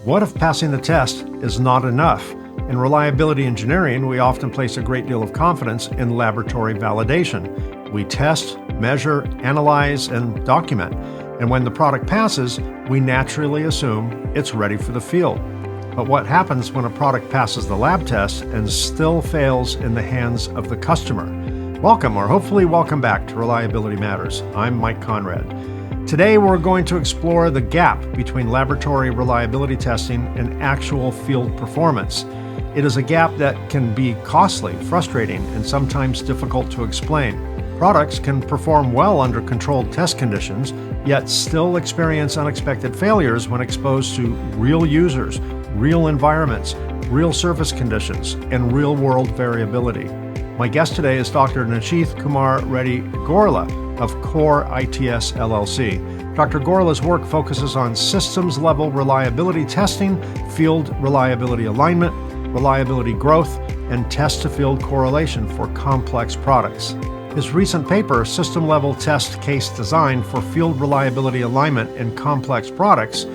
What if passing the test is not enough? In reliability engineering, we often place a great deal of confidence in laboratory validation. We test, measure, analyze, and document. And when the product passes, we naturally assume it's ready for the field. But what happens when a product passes the lab test and still fails in the hands of the customer? Welcome, or hopefully welcome back to Reliability Matters. I'm Mike Conrad. Today we're going to explore the gap between laboratory reliability testing and actual field performance. It is a gap that can be costly, frustrating, and sometimes difficult to explain. Products can perform well under controlled test conditions, yet still experience unexpected failures when exposed to real users, real environments, real surface conditions, and real-world variability. My guest today is Dr. Nishith Kumar Reddy Gorla of Core ITS LLC. Dr. Gorla's work focuses on systems-level reliability testing, field reliability alignment, reliability growth, and test-to-field correlation for complex products. His recent paper, System-Level Test Case Design for Field Reliability Alignment in Complex Products,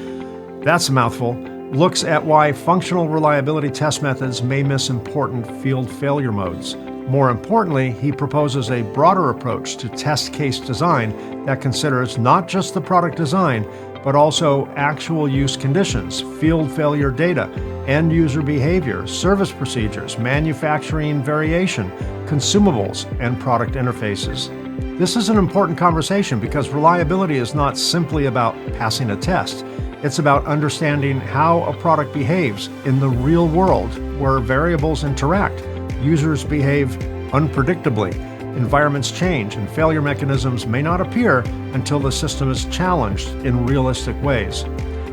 that's a mouthful, looks at why functional reliability test methods may miss important field failure modes. More importantly, he proposes a broader approach to test case design that considers not just the product design, but also actual use conditions, field failure data, end user behavior, service procedures, manufacturing variation, consumables, and product interfaces. This is an important conversation because reliability is not simply about passing a test. It's about understanding how a product behaves in the real world where variables interact. Users behave unpredictably, environments change, and failure mechanisms may not appear until the system is challenged in realistic ways.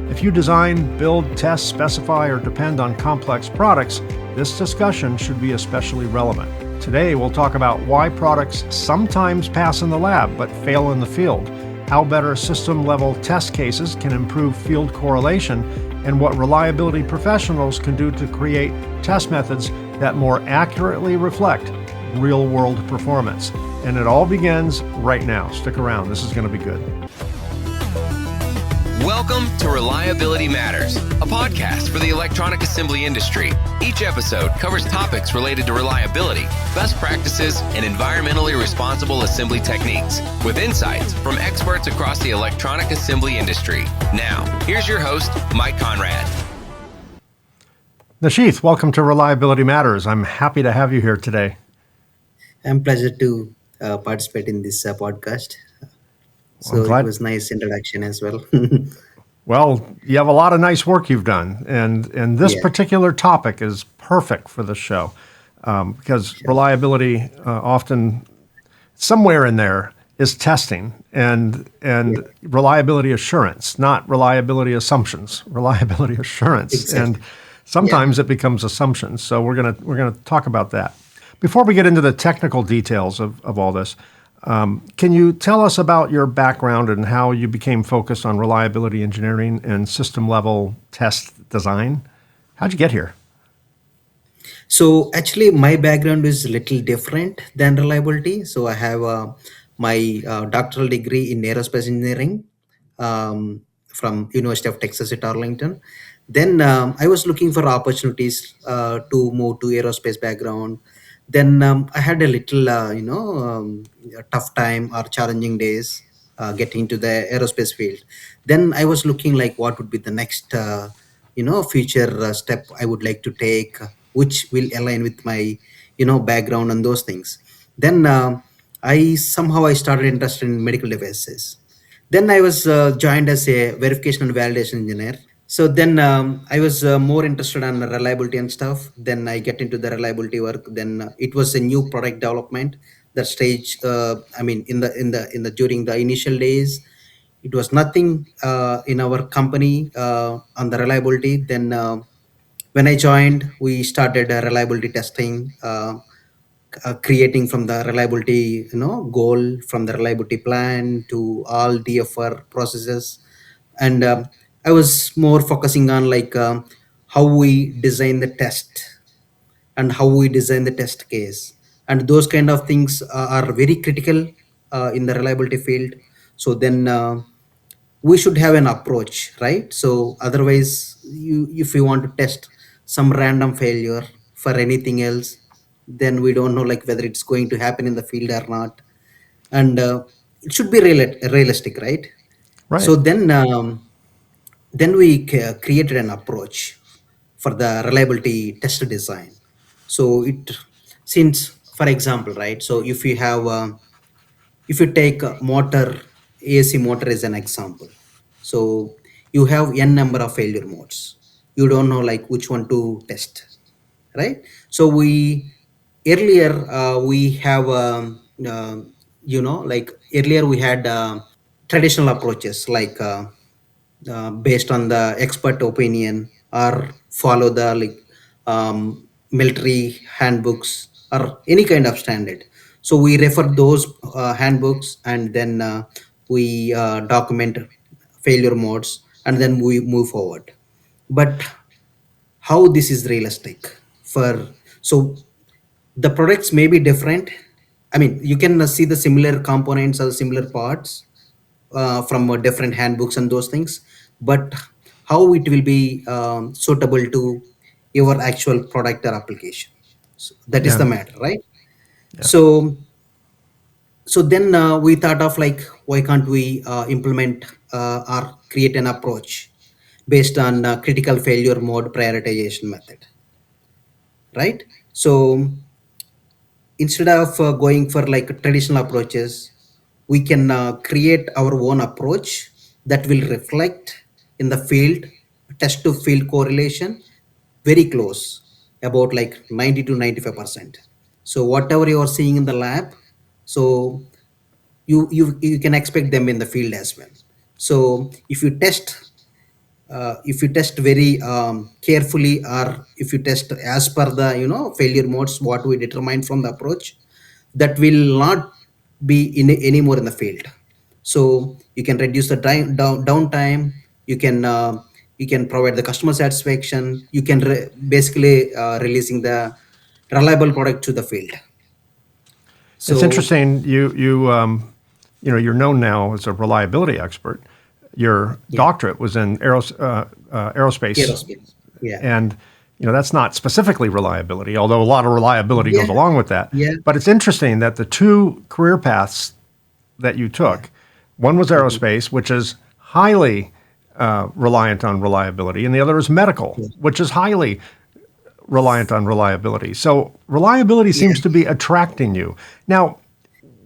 If you design, build, test, specify, or depend on complex products, this discussion should be especially relevant. Today, we'll talk about why products sometimes pass in the lab but fail in the field, how better system-level test cases can improve field correlation, and what reliability professionals can do to create test methods that more accurately reflect real-world performance. And it all begins right now. Stick around. This is going to be good. Welcome to Reliability Matters, a podcast for the electronic assembly industry. Each episode covers topics related to reliability, best practices, and environmentally responsible assembly techniques, with insights from experts across the electronic assembly industry. Now, here's your host, Mike Conrad. Nishith, welcome to Reliability Matters. I'm happy to have you here today. I'm pleasure to participate in this podcast. So it was nice introduction as well. Well, you have a lot of nice work you've done, and this particular topic is perfect for the show because reliability often somewhere in there is testing and reliability assurance, not reliability assumptions, reliability assurance. Exactly. And sometimes it becomes assumptions. So we're gonna talk about that. Before we get into the technical details of all this, can you tell us about your background and how you became focused on reliability engineering and system-level test design? How'd you get here? So actually, my background is a little different than reliability. So I have my doctoral degree in aerospace engineering from University of Texas at Arlington. Then I was looking for opportunities to move to aerospace background. Then I had a little, a tough time or challenging days getting to the aerospace field. Then I was looking like what would be the next, future step I would like to take, which will align with my, background and those things. Then I started interested in medical devices. Then I was joined as a verification and validation engineer. So then I was more interested on reliability and stuff. Then I get into the reliability work. Then it was a new product development. That stage, in the during the initial days, it was nothing in our company on the reliability. Then when I joined, we started reliability testing. Creating from the reliability goal, from the reliability plan to all DFR processes. And I was more focusing on like how we design the test and how we design the test case, and those kind of things are very critical in the reliability field. So then we should have an approach, right? So otherwise you if you want to test some random failure for anything else, then we don't know like whether it's going to happen in the field or not. And it should be realistic, right? Right. So then we created an approach for the reliability test design. So it, since for example, right, so if you take a motor, AC motor as an example, so you have n number of failure modes, you don't know like which one to test, right? So we earlier we have like earlier we had traditional approaches like based on the expert opinion or follow the like military handbooks or any kind of standard. So we refer those handbooks, and then we document failure modes, and then we move forward. But how this is realistic for, so the products may be different. I mean, you can see the similar components or similar parts from different handbooks and those things, but how it will be suitable to your actual product or application, so that is Yeah. the matter, right? Yeah. So then we thought of like, why can't we implement or create an approach based on critical failure mode prioritization method, right? So instead of going for like traditional approaches, we can create our own approach that will reflect in the field test to field correlation very close, about like 90 to 95%. So whatever you are seeing in the lab, so you can expect them in the field as well. So if you test very carefully, or if you test as per the failure modes what we determine from the approach, that will not be in anymore in the field. So you can reduce the downtime, you can you can provide the customer satisfaction, you can basically releasing the reliable product to the field. It's So interesting. You're known now as a reliability expert. Your yeah, doctorate was in aerospace, aerospace, yeah, and that's not specifically reliability, although a lot of reliability goes yeah, along with that. yeah, But it's interesting that the two career paths that you yeah. took, one was Mhm. aerospace, which is highly reliant on reliability, and the other is medical, Yeah. which is highly reliant on reliability. So reliability Yeah. seems to be attracting you. Now,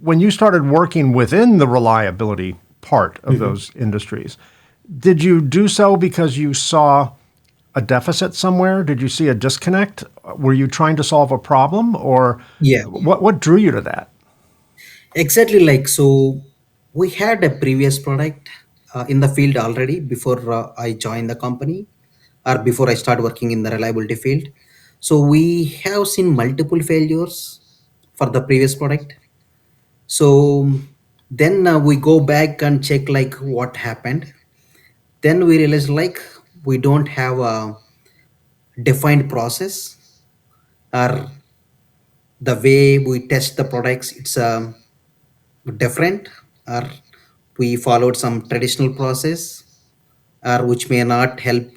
when you started working within the reliability part of Mhm. those industries, did you do so because you saw a deficit somewhere? Did you see a disconnect? Were you trying to solve a problem, or Yeah. what drew you to that? Exactly, like, so we had a previous product in the field already before I joined the company, or before I start working in the reliability field. So we have seen multiple failures for the previous product. So then we go back and check like what happened. Then we realize like we don't have a defined process, or the way we test the products, it's different, or we followed some traditional process, or which may not help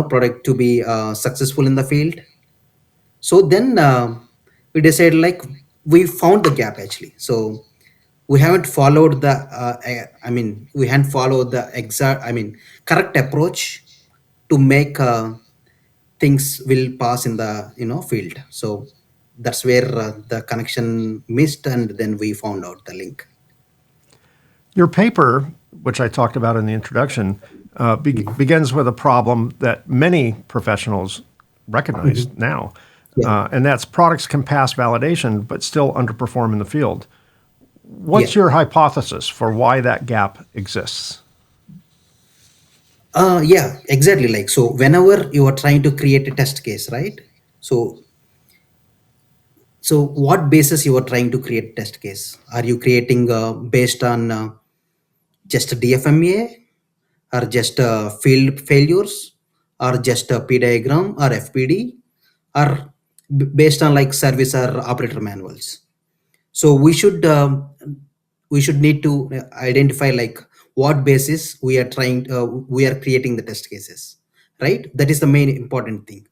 product to be successful in the field. So then we decided like, we found the gap actually. So we haven't followed the I mean, we haven't followed the exact, I mean, correct approach to make things will pass in the field. So that's where the connection missed, and then we found out the link. Your paper, which I talked about in the introduction, begins with a problem that many professionals recognize Mhm. now, Yeah, and that's products can pass validation but still underperform in the field. yeah. What's your hypothesis for why that gap exists? Yeah, exactly. Like, so whenever you are trying to create a test case, right? So, so what basis you are trying to create test case? Are you creating based on just a DFMA, or just field failures, or just a P diagram or FPD, or based on like service or operator manuals? So we should need to identify like what basis we are trying we are creating the test cases. right? That is the main important thing.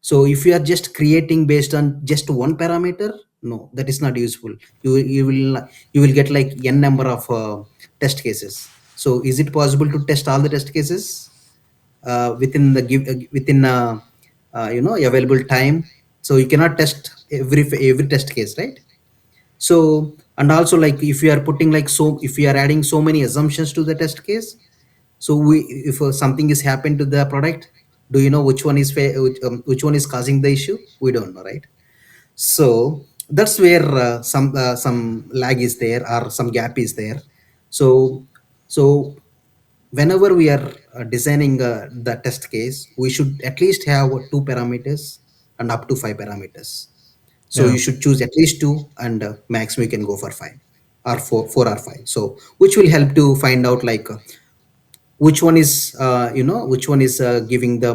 So if you are just creating based on just one parameter, no, that is not useful. You will get like n number of test cases. So is it possible to test all the test cases within the within available time? So you cannot test every test case, right? So, and also like if you are putting like, so if you are adding so many assumptions to the test case, so we, if something is happened to the product, do you know which one is which one is causing the issue? We don't know, right? So that's where some lag is there, or some gap is there. So so whenever we are designing the test case, we should at least have two parameters and up to five parameters. So Yeah. you should choose at least two, and max we can go for five or four or five. So which will help to find out like which one is which one is giving the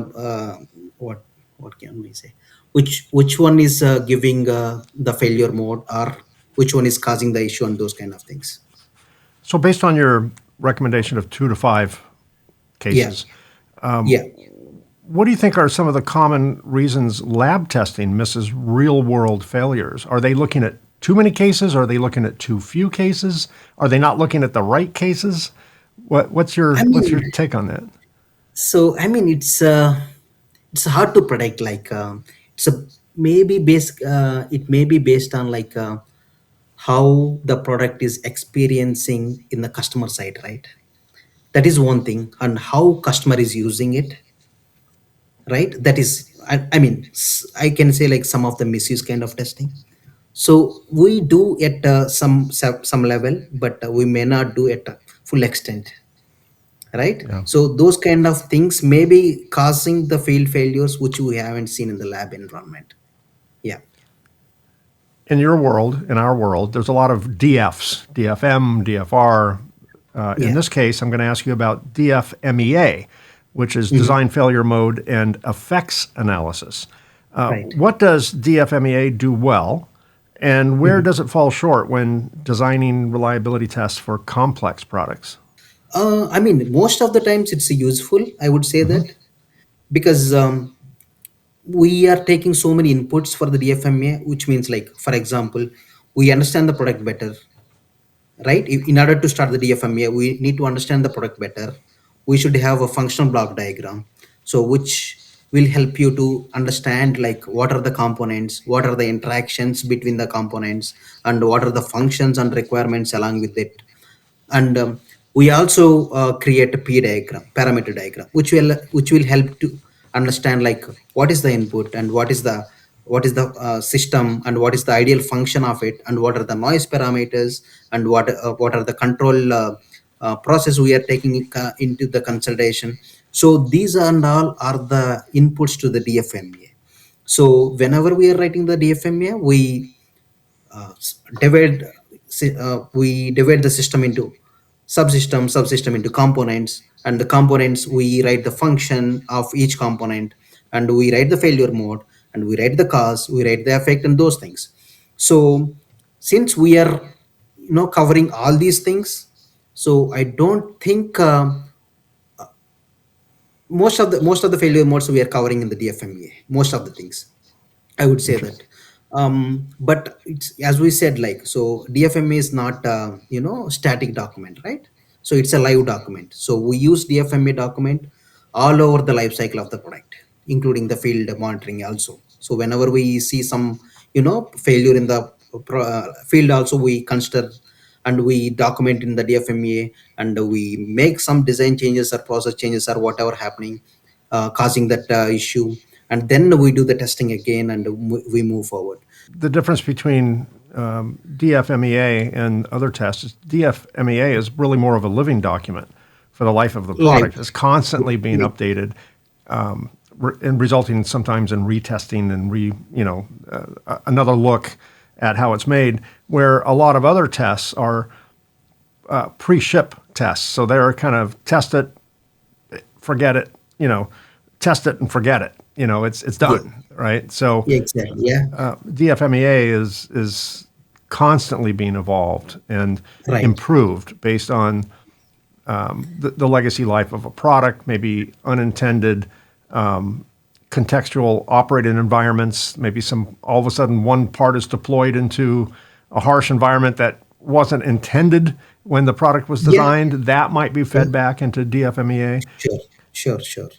what what can we say, which one is giving the failure mode, or which one is causing the issue, and those kind of things. So, based on your recommendation of 2 to 5 Yeah, cases, yeah. what do you think are some of the common reasons lab testing misses real world failures? Are they looking at too many cases? Are they looking at too few cases? Are they not looking at the right cases? What's I your mean, take on that? so I mean, it's hard to predict. Like it's a maybe based. It may be based on like how the product is experiencing in the customer side, right? That is one thing, and how customer is using it, right? That is, I mean, I can say like some of the misuse kind of testing. So we do at some level, but we may not do at a full extent, right? Yeah. So those kind of things may be causing the field failures which we haven't seen in the lab environment. Yeah, In your world, in our world, there's a lot of DFs, DFM, DFR. In yeah. this case, I'm going to ask you about DFMEA, which is Mhm. design failure mode and effects analysis. Right. What does DFMEA do well, and where Mhm. does it fall short when designing reliability tests for complex products? I mean, most of the times it's useful, I would say that, because we are taking so many inputs for the DFMA, which means like, for example, we understand the product better, right? In order to start the DFMA, we need to understand the product better. We should have a functional block diagram, so which will help you to understand like what are the components, what are the interactions between the components, and what are the functions and requirements along with it. And we also create a p diagram, parameter diagram, which will help to understand like what is the input, and what is the system, and what is the ideal function of it, and what are the noise parameters, and what are the control process we are taking into the consideration. So these and all are the inputs to the DFMA. So whenever we are writing the DFMA, divide we divide the system into subsystem into components, and the components we write the function of each component, and we write the failure mode, and we write the cause, we write the effect, and those things. So since we are covering all these things, so I don't think most of the failure modes we are covering in the DFMEA, most of the things, I would say that. Interesting. But it's, as we said, like, so DFMA is not static document, right? So it's a live document. So we use DFMA document all over the life cycle of the product, including the field monitoring also. So whenever we see some failure in the field, also we consider and we document in the DFMA, and we make some design changes or process changes or whatever happening causing that issue, and then we do the testing again, and we move forward. The difference between DFMEA and other tests is DFMEA is really more of a living document for the life of the Live. product. It's constantly being Yeah. updated, and resulting sometimes in retesting and another look at how it's made. Where a lot of other tests are pre-ship tests, so they're kind of test it, forget it, test it and forget it. It's Yeah. done, right? So Yeah, exactly. Yeah. DFMEA is constantly being evolved and Right. improved based on the legacy life of a product, maybe unintended contextual operating environments. Maybe some all of a sudden one part is deployed into a harsh environment that wasn't intended when the product was Yeah, designed. That might be yeah, fed back into DFMEA. sure, sure, sure.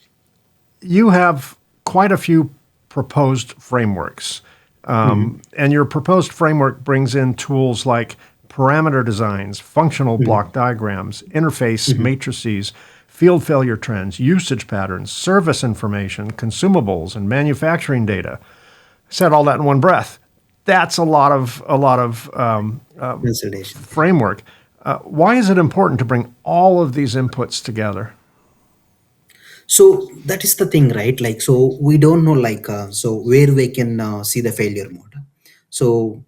You have quite a few proposed frameworks. Hmm. And your proposed framework brings in tools like parameter designs, functional block diagrams, interface matrices, field failure trends, usage patterns, service information, consumables, and manufacturing data. Said all that in one breath. That's a lot of Consolidation. framework. Why is it important to bring all of these inputs together? So that is the thing, right? Like, so we don't know, like, so where we can see the failure mode. So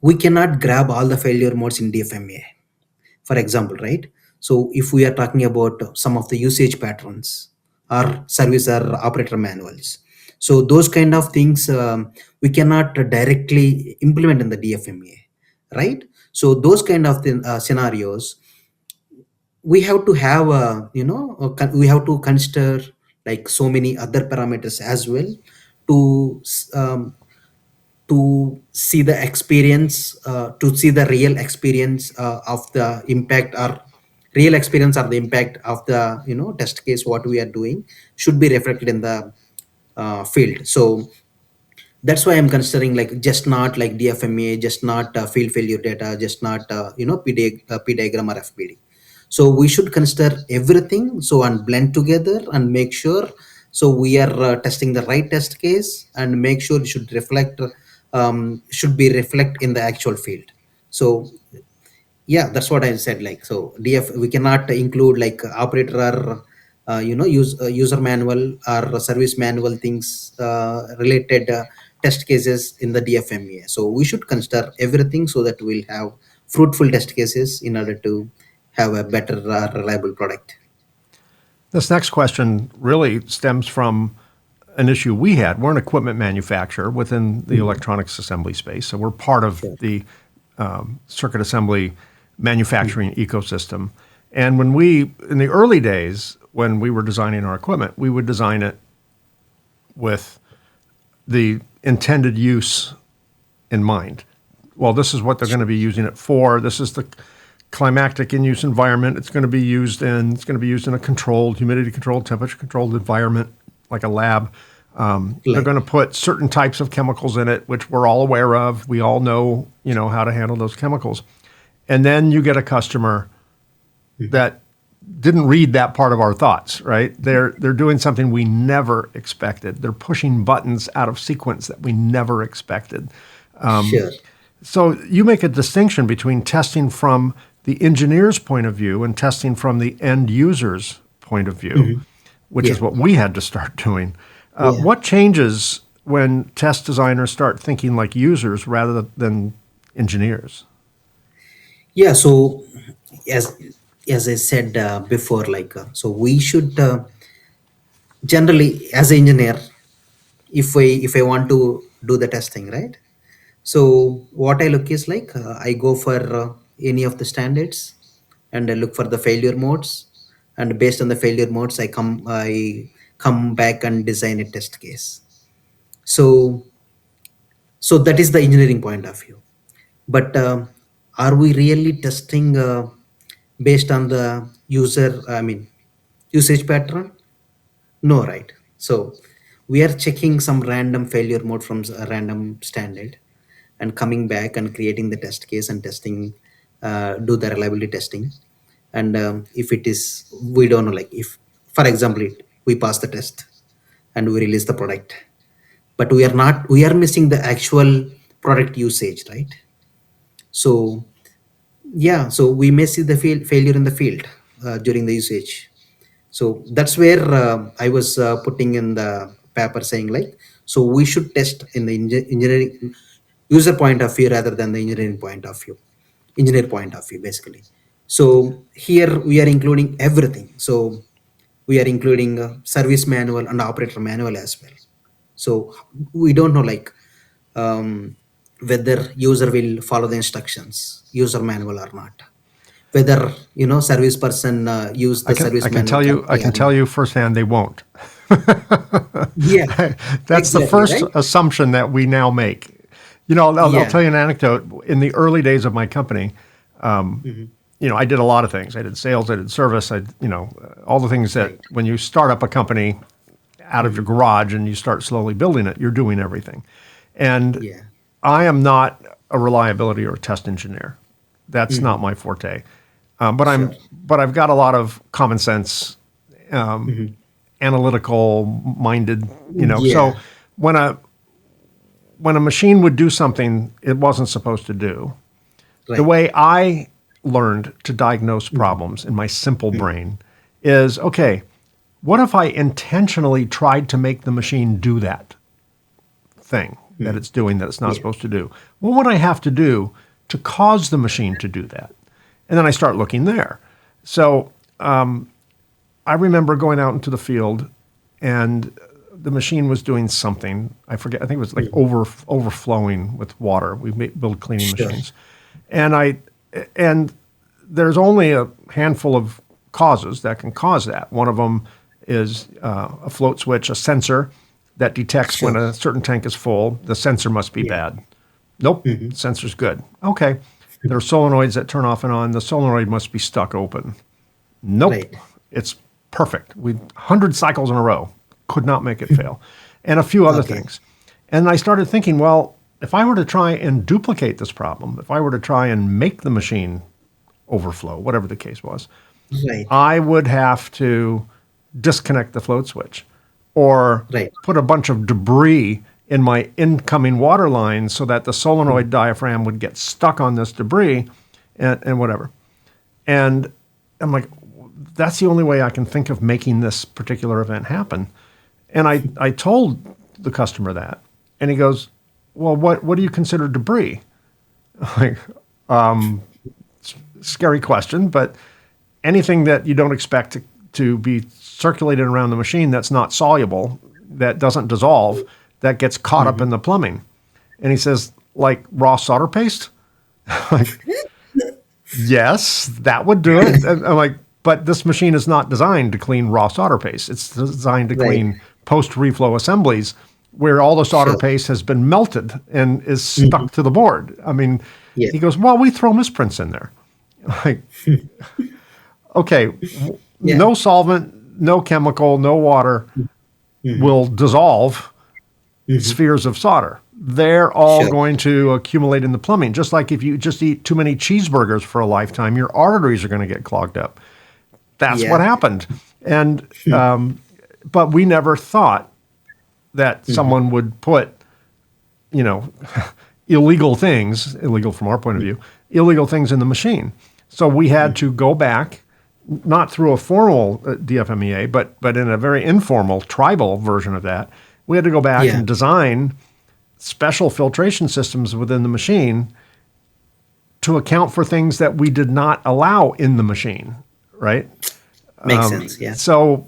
we cannot grab all the failure modes in DFMA, for example, right? So if we are talking about some of the usage patterns or service or operator manuals, so those kind of things we cannot directly implement in the DFMA, right? So those kind of scenarios, we have to have we have to consider like so many other parameters as well to to see the experience, to see the real experience of the impact, or real experience or the impact of the test case what we are doing should be reflected in the field. So that's why I'm considering like just not like DFMA, just not field failure data, just not P diagram or FPD. So we should consider everything, so and blend together and make sure so we are testing the right test case and make sure it should reflect, should be reflect in the actual field. So yeah, that's what I said. Like, so DF we cannot include like operator or user manual or service manual things related test cases in the DFMEA. So we should consider everything so that we'll have fruitful test cases in order to have a better reliable product. This next question really stems from an issue we had. We're an equipment manufacturer within the Mhm. electronics assembly space, so we're part of Sure. the circuit assembly manufacturing Mhm. ecosystem. And when we, in the early days, when we were designing our equipment, we would design it with the intended use in mind. Well, this is what they're going to be using it for. This is the climactic in use environment. It's going to be used in a controlled, humidity controlled, temperature controlled environment like a lab. They're Like, going to put certain types of chemicals in it, which we're all aware of. We all know, how to handle those chemicals. And then you get a customer that didn't read that part of our thoughts, right? They're doing something we never expected. They're pushing buttons out of sequence that we never expected. sure. So you make a distinction between testing from the engineer's point of view and testing from the end user's point of view, Mhm. which is Yeah. what we had to start doing. Yeah. What changes when test designers start thinking like users rather than engineers? Yeah. So as I said before, like, so we should generally as an engineer, if I want to do the testing, right? So what I look is like I go for any of the standards and I look for the failure modes, and based on the failure modes I come back and design a test case. So that is the engineering point of view. But are we really testing based on the user, I mean, usage pattern? No, right? So we are checking some random failure mode from a random standard and coming back and creating the test case and testing, do the reliability testing. And if it is, we don't know, like if, for example, we pass the test and we release the product, but we are missing the actual product usage, right? So yeah, so we may see the failure in the field during the usage. So that's where I was putting in the paper saying like, so we should test in the engineering user point of view rather than the engineering point of view, engineer point of view basically. So here we are including everything. So we are including service manual and operator manual as well. So we don't know like whether user will follow the instructions, user manual or not, whether service person use I the can I service can manual tell you I correctly can or tell not. you firsthand they won't. Yeah, That's the exactly, first right? assumption that we now make. I'll Yeah. tell you an anecdote. In the early days of my company, Hmm. I did a lot of things. I did sales, I did service, all the things that Right. when you start up a company out of your Hmm. garage and you start slowly building it, you're doing everything. And Yeah. I am not a reliability or test engineer. That's not Hmm. my forte. Sure. But I've got a lot of common sense, Hmm. analytical minded. So Yeah. when a when a machine would do something it wasn't supposed to do, the Right. way I learned to diagnose Hmm. problems in my simple brain is okay, what if I intentionally tried to make the machine do that thing that Hmm. it's doing that it's not Yeah. supposed to do? What would I have to do to cause the machine to do that? And then I start looking there. So I remember going out into the field and the machine was doing something. I forget. I think it was like Hmm. overflowing with water. Build cleaning Sure. machines, and and there's only a handful of causes that can cause that. One of them is a float switch, a sensor that detects when Sure. a certain tank is full. The sensor must be Yeah. bad. Nope, Hmm. sensor's good. Okay, there are solenoids that turn off and on. The solenoid must be stuck open. Nope. Right. It's perfect. We 100 cycles in a row. Could not make it fail. And a few other Okay. things. And I started thinking, well, if I were to try and duplicate this problem, if I were to try and make the machine overflow, whatever the case was, Right. I would have to disconnect the float switch or Right. put a bunch of debris in my incoming water line so that the solenoid diaphragm would get stuck on this debris and whatever. And I'm like, that's the only way I can think of making this particular event happen. And I told the customer that. And he goes, well, what do you consider debris? Like, scary question, but anything that you don't expect to be circulated around the machine that's not soluble, that doesn't dissolve, that gets caught up in Hmm. the plumbing. And he says, like raw solder paste? Like, yes, that would do it. And I'm like, but this machine is not designed to clean raw solder paste. It's designed to Right. clean post reflow assemblies where all the solder Sure. paste has been melted and is Hmm. stuck to the board. I mean, Yeah. he goes, well, we throw misprints in there. Like, okay, Yeah. no solvent, no chemical, no water Hmm. will dissolve Hmm. spheres of solder. They're all Sure. going to accumulate in the plumbing. Just like if you just eat too many cheeseburgers for a lifetime, your arteries are going to get clogged up. That's what Yeah. happened. And but we never thought that Hmm. someone would put, you know, illegal things, illegal from our point of view, illegal things in the machine. So we had to go back, not through a formal DFMEA, but in a very informal tribal version of that. We had to go back Yeah. and design special filtration systems within the machine to account for things that we did not allow in the machine, right? Makes sense. Yeah. So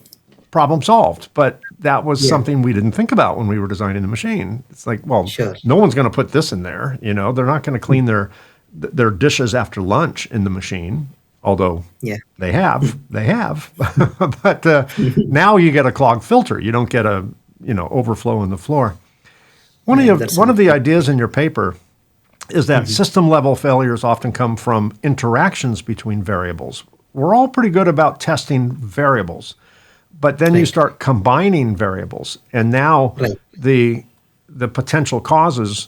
problem solved. But that was Yeah. something we didn't think about when we were designing the machine. It's like, well, Sure. no one's going to put this in there. They're not going to clean their dishes after lunch in the machine, although Yeah. they have. But now you get a clogged filter. You don't get a overflow in the floor. Yeah. That's One of something. the ideas in your paper is that system level failures often come from interactions between variables. We're all pretty good about testing variables, but then you Right. start combining variables, and now Right. the the potential causes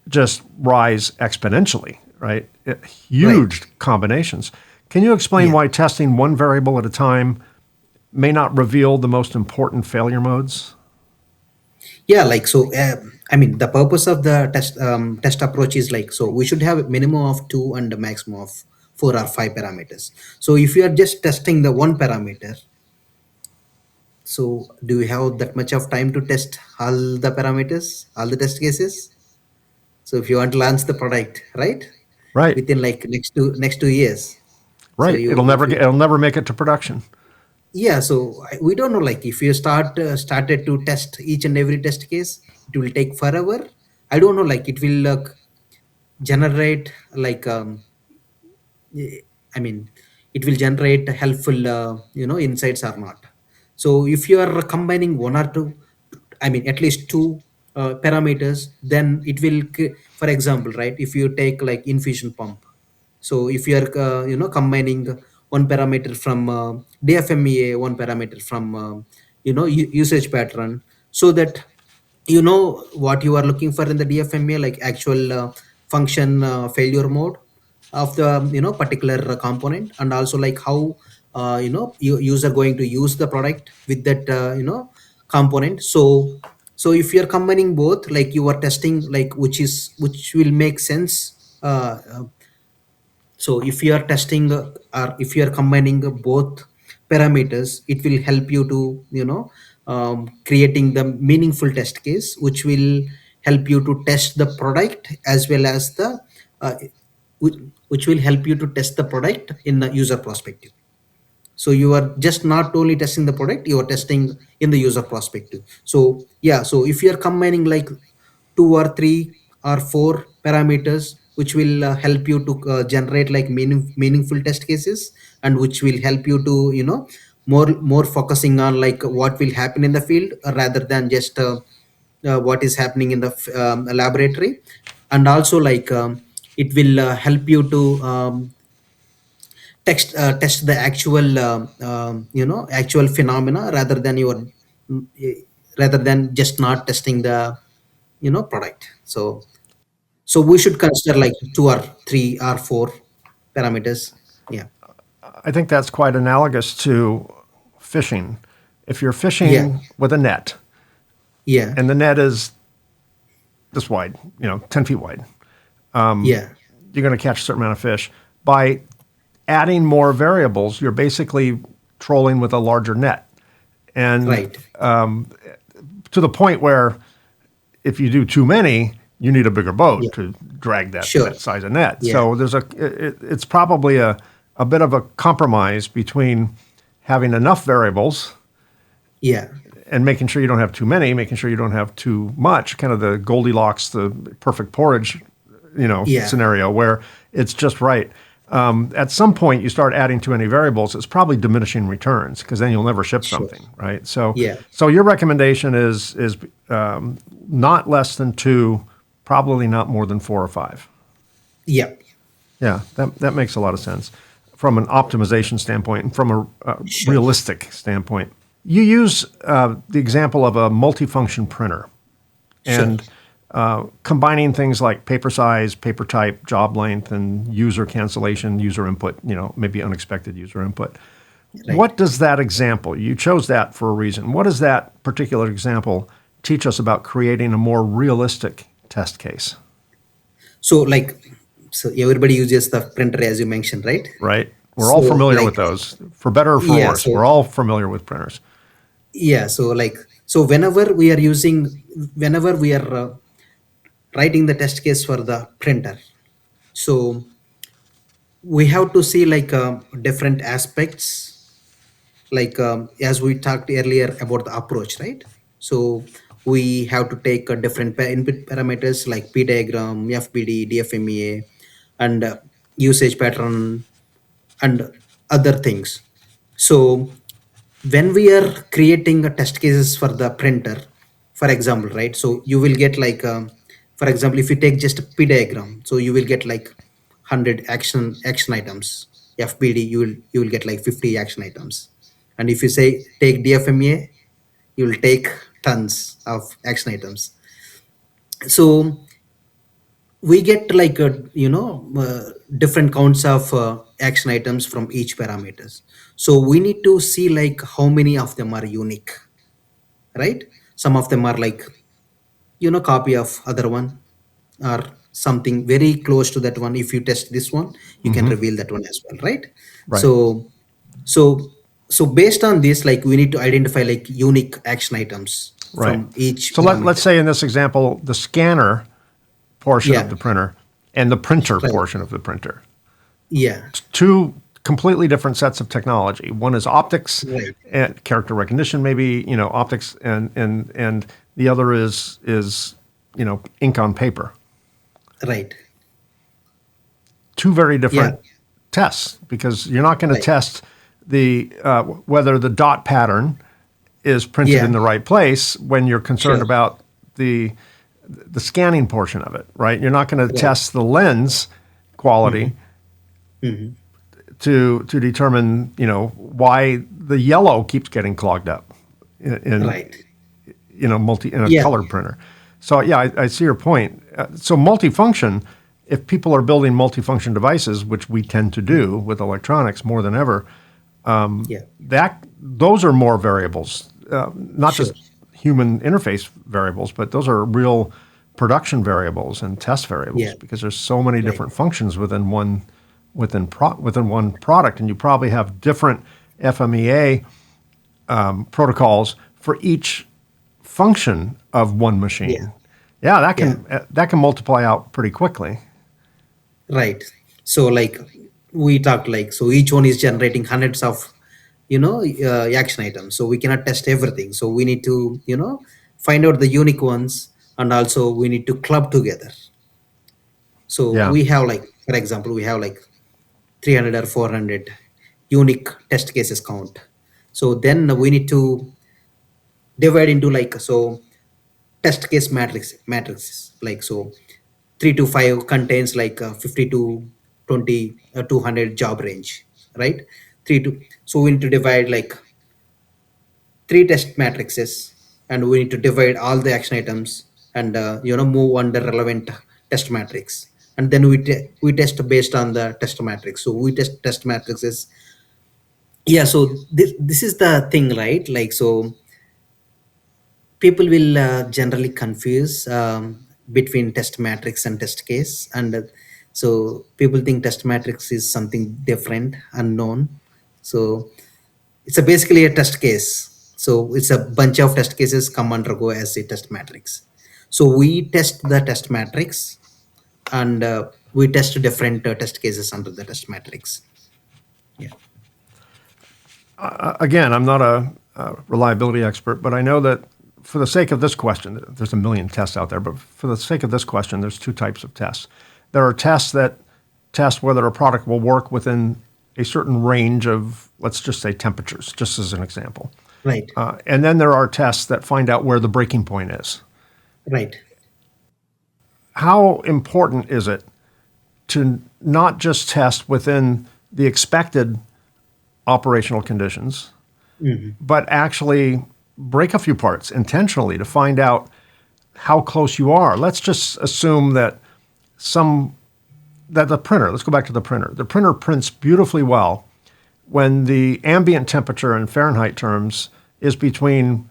just rise exponentially, right? Right. Huge combinations. Can you explain Yeah. why testing one variable at a time may not reveal the most important failure modes? Yeah, like so. I mean, the purpose of the test approach is like so. We should have a minimum of two and a maximum of 4 or 5 parameters. So if you are just testing the one parameter, so do you have that much of time to test all the parameters, all the test cases? So if you want to launch the product, right, Right, within like next 2 years, so right. you if you It'll never make it to production. yeah, so we don't know like if you started to test each and every test case, it will take forever. I don't know like it will generate like I mean, it will generate helpful insights or not. So if you are combining one or two, I mean at least two parameters, then it will, for example, right? If you take like infusion pump, so if you are combining one parameter from DFMEA, one parameter from usage pattern, so that you know what you are looking for in the DFMEA, like actual function failure mode of the particular component, and also like how user going to use the product with that component. So if you're combining both, like you are testing like which will make sense. So if you are testing or if you are combining both parameters, it will help you to creating the meaningful test case, which will help you to test the product as well as the uh, which which will help you to test the product in the user perspective. So you are just not only testing the product, you are testing in the user perspective. So yeah, so if you are combining like two or three or four parameters, which will help you to generate like meaningful test cases, and which will help you to more focusing on like what will happen in the field, rather than just what is happening in the laboratory. And also like it will help you to test the actual actual phenomena, rather than your rather than just not testing the product. So we should consider like two or three or four parameters. Yeah. I think that's quite analogous to fishing. If you're Yeah. fishing with a net Yeah. and the net is this wide, 10 feet wide, Yeah. you're going to catch a certain amount of fish. By adding more variables, you're basically trolling with a larger net. And Right. to the point where if you do too many, you need a bigger boat Yeah. to drag Sure. that size of net. Yeah. So it's probably a bit of a compromise between having enough variables Yeah. and making sure you don't have too many, making sure you don't have too much, kind of the Goldilocks, the perfect porridge, Yeah. scenario where it's just right. At some point, you start adding too many variables. It's probably diminishing returns because then you'll never ship Sure. something, right? So, Yeah. so your recommendation is not less than two, probably not more than four or five. Yeah. Yeah, that makes a lot of sense from an optimization standpoint and from a Sure. realistic standpoint. You use the example of a multifunction printer Sure. and combining things like paper size, paper type, job length, and user cancellation, user input, maybe unexpected user input. Right. What does that example, you chose that for a reason, what does that particular example teach us about creating a more realistic test case, So like, so everybody uses the printer as you mentioned, right? right? We're all So familiar like, with those, for better or for yeah. worse. So We're all familiar with printers. yeah. So like, so whenever we are writing the test case for the printer, so we have to see like different aspects, like as we talked earlier about the approach, right? So we have to take different input parameters like p diagram, fbd, dfmea, and usage pattern, and other things. So when we are creating a test cases for the printer, for example, right? So you will get like for example, if you take just a p diagram, so you will get like 100 action items. fbd, you will get like 50 action items. And if you say take dfmea, you will take tons of action items. So we get like different counts of action items from each parameters. So we need to see like how many of them are unique, right? Some of them are like copy of other one, or something very close to that one. If you test this one, you can reveal that one as well, right? Right, So so so based on this, like we need to identify like unique action items right. from each So let's parameter. say in this example, the scanner portion of Yeah. the printer and the printer Right. portion of the printer. Yeah. Two completely different sets of technology. One is optics Right. and character recognition, maybe optics, and the other is ink on paper. Right. Two very Yeah. different tests because you're not going to Right. test the whether the dot pattern is printed Yeah. in the right place when you're concerned Sure. about the the scanning portion of it, right? You're not going to Right. test the lens quality to determine, why the yellow keeps getting clogged up in Right. multi in a Yeah. colored printer. So yeah, I see your point. So multifunction, if people are building multifunction devices, which we tend to do with electronics more than ever, Yeah. that those are more variables, not Sure. just human interface variables, but those are real production variables and test variables Yeah. because there's so many Right. different functions within one product, and you probably have different FMEA protocols for each function of one Yeah. machine. Yeah, Yeah. that can multiply out pretty quickly. Right. So like we talked like so each one is generating hundreds of action items. So we cannot test everything. So we need to find out the unique ones, and also we need to club together. So Yeah. we have like for example we have like 300 or 400 unique test cases count. So then we need to divide into like so test case matrices like so 3 to 5 contains like 50 to 20 200 job range, right? 3 to so we need to divide like 3 test matrices, and we need to divide all the action items, and move on the relevant test matrix, and then we test based on the test matrix. So we test matrices. Yeah, so this is the thing, right? Like so people will generally confuse between test matrix and test case, and so people think test matrix is something different, unknown. So it's basically a test case. So it's a bunch of test cases come undergo as a test matrix. So we test the test matrix, and we test different test cases under the test matrix. Yeah. Again, I'm not a reliability expert, but I know that for the sake of this question, there's a million tests out there, but for the sake of this question, there's two types of tests. There are tests that test whether a product will work within a certain range of, let's just say, temperatures, just as an example. Right. And then there are tests that find out where the breaking point is. Right. How important is it to not just test within the expected operational conditions, but actually break a few parts intentionally to find out how close you are? Let's just assume that the printer, let's go back to the printer. The printer prints beautifully well when the ambient temperature in Fahrenheit terms is between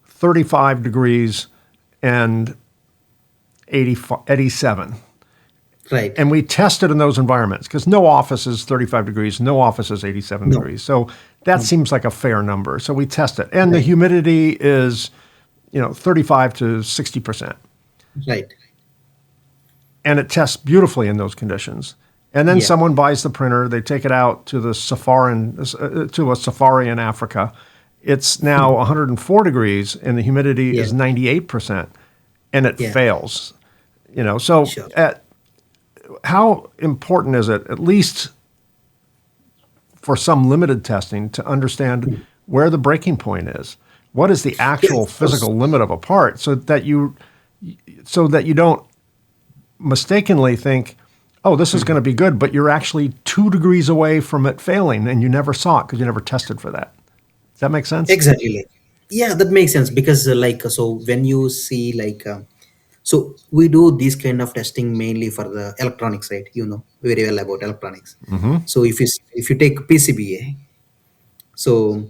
35 degrees and 87. Right. And we test it in those environments because no office is 35 degrees, no office is 87 No. degrees. So that seems like a fair number. So we test it. And the Right. humidity is, 35 to 60%. Right. And it tests beautifully in those conditions. And then Yeah. someone buys the printer, they take it out to a safari in Africa. It's now 104 degrees and the humidity Yeah. is 98%, and it Yeah. fails. So Sure. how important is it, at least for some limited testing, to understand where the breaking point is? What is the actual of course. physical limit of a part, so that you don't mistakenly think, oh, this is going to be good, but you're actually 2 degrees away from it failing and you never saw it because you never tested for that. Does that make sense? Exactly. Like, yeah, that makes sense because so when you see like so we do this kind of testing mainly for the electronics, right? You know very well about electronics. So if you take PCBA, so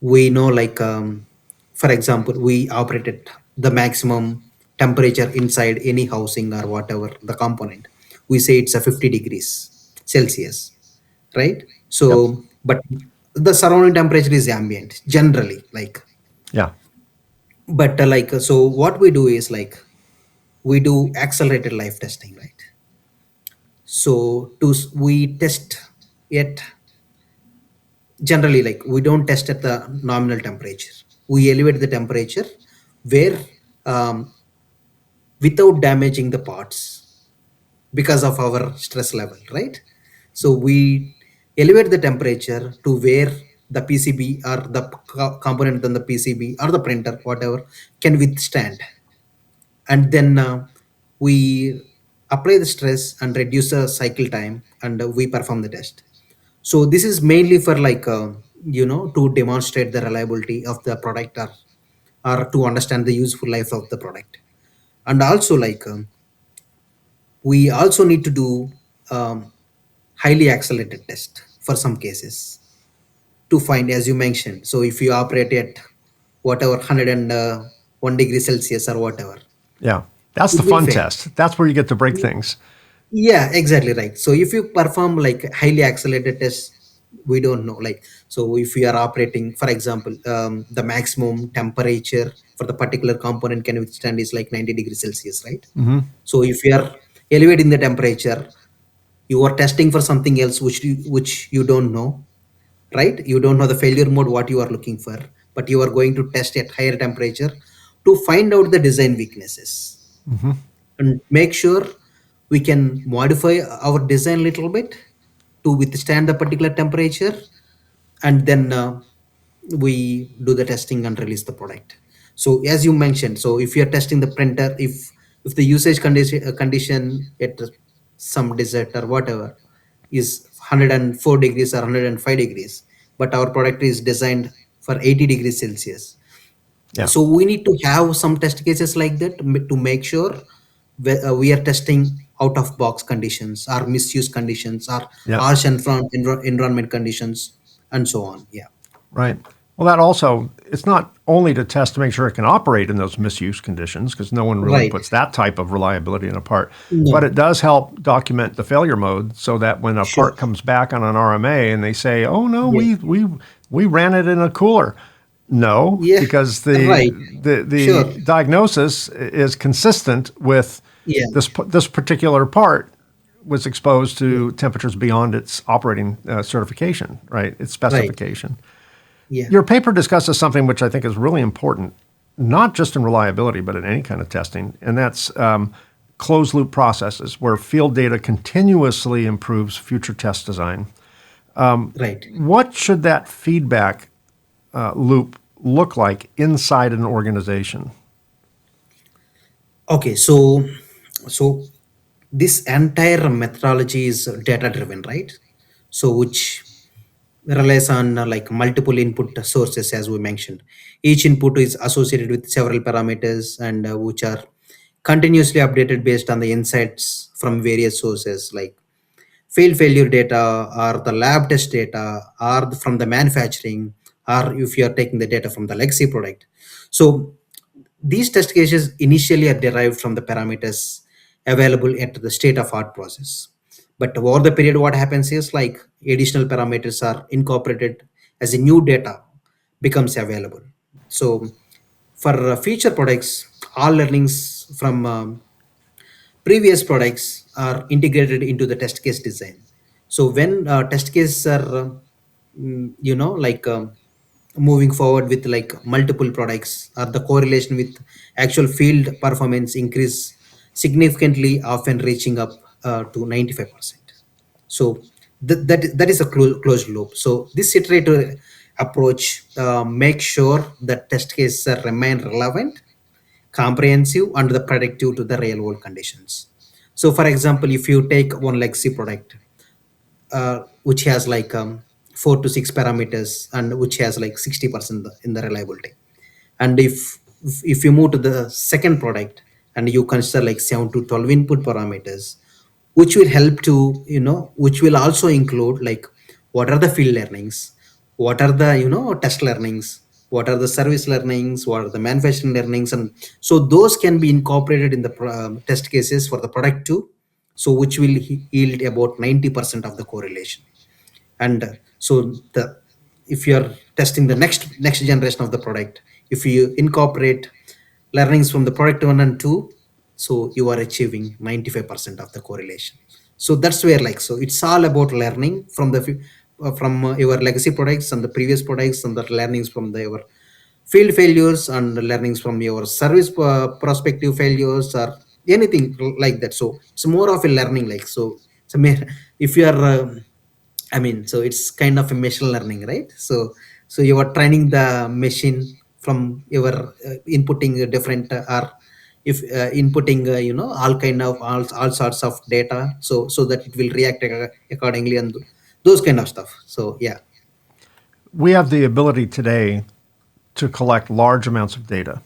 we know like for example we operated the maximum temperature inside any housing or whatever the component. We say it's a 50 degrees Celsius, right? Yep. So but the surrounding temperature is ambient generally, like. Yeah. But so what we do is like we do accelerated life testing, right? So we test it generally, like we don't test at the nominal temperature. We elevate the temperature where um, without damaging the parts because of our stress level, right? So we elevate the temperature to where the PCB or the component on the PCB or the printer, whatever, can withstand. And then we apply the stress and reduce the cycle time, and we perform the test. So this is mainly for like to demonstrate the reliability of the product, or to understand the useful life of the product. And also like we also need to do highly accelerated test for some cases to find, as you mentioned. So if you operate at whatever 101 degrees Celsius or whatever, Yeah. That's it the will fun fail. test. That's where you get to break things. Yeah, exactly right. So if you perform like highly accelerated tests, we don't know. Like, so if we are operating, for example, the maximum temperature for the particular component can withstand is like 90 degrees Celsius, right? So if you are elevating the temperature, you are testing for something else which you don't know, right? You don't know the failure mode what you are looking for, but you are going to test at higher temperature to find out the design weaknesses and make sure we can modify our design a little bit to withstand the particular temperature. And then we do the testing and release the product. So as you mentioned, so if you're testing the printer, if the usage condition at some desert or whatever is 104 degrees or 105 degrees, but our product is designed for 80 degrees Celsius, Yeah. so we need to have some test cases like that to make sure we are testing out of box conditions or misuse conditions or Yeah. harsh environment conditions and so on. Yeah. Right. Well, that also, it's not only to test to make sure it can operate in those misuse conditions, because no one really Right. puts that type of reliability in a part, but No. it does help document the failure mode so that when a Sure. part comes back on an RMA and they say, oh, no, Yeah. we ran it in a cooler. No, Yeah. because Right. the Sure. diagnosis is consistent with Yeah. this particular part was exposed Yeah. to temperatures beyond its operating certification, right? Its Right. specification. Yeah. Your paper discusses something which I think is really important, not just in reliability, but in any kind of testing, and that's closed loop processes where field data continuously improves future test design. Right. What should that feedback loop look like inside an organization? Okay. So this entire methodology is data driven, right? So which relies on like multiple input sources, as we mentioned. Each input is associated with several parameters, and which are continuously updated based on the insights from various sources, like field failure data or the lab test data or from the manufacturing, or if you are taking the data from the legacy product. So these test cases initially are derived from the parameters available at the state of art process. But over the period, what happens is like additional parameters are incorporated as a new data becomes available. So for future products, all learnings from previous products are integrated into the test case design. So when test cases are like moving forward with like multiple products, or the correlation with actual field performance increase significantly, often reaching up to 95%. So that is a closed loop. So this iterative approach makes sure that test cases remain relevant, comprehensive, and the predictive to the real world conditions. So for example, if you take one legacy product which has like 4 to 6 parameters, and which has like 60% in the reliability, and if you move to the second product and you consider like 7 to 12 input parameters, which will help to which will also include like what are the field learnings, what are the test learnings, what are the service learnings, what are the manufacturing learnings, and so those can be incorporated in the test cases for the product too. So which will yield about 90% of the correlation. And so the if you are testing the next generation of the product, if you incorporate learnings from the product 1 and 2, so you are achieving 95% of the correlation. So that's where like, so it's all about learning from the from your legacy products and the previous products, and the learnings from the your field failures, and the learnings from your service prospective failures, or anything like that. So it's more of a learning, like, so if you are I mean, so it's kind of a machine learning, right? So you are training the machine from your inputting a different or if inputting all sorts of data, so that it will react accordingly and those kind of stuff. So yeah, We have the ability today to collect large amounts of data.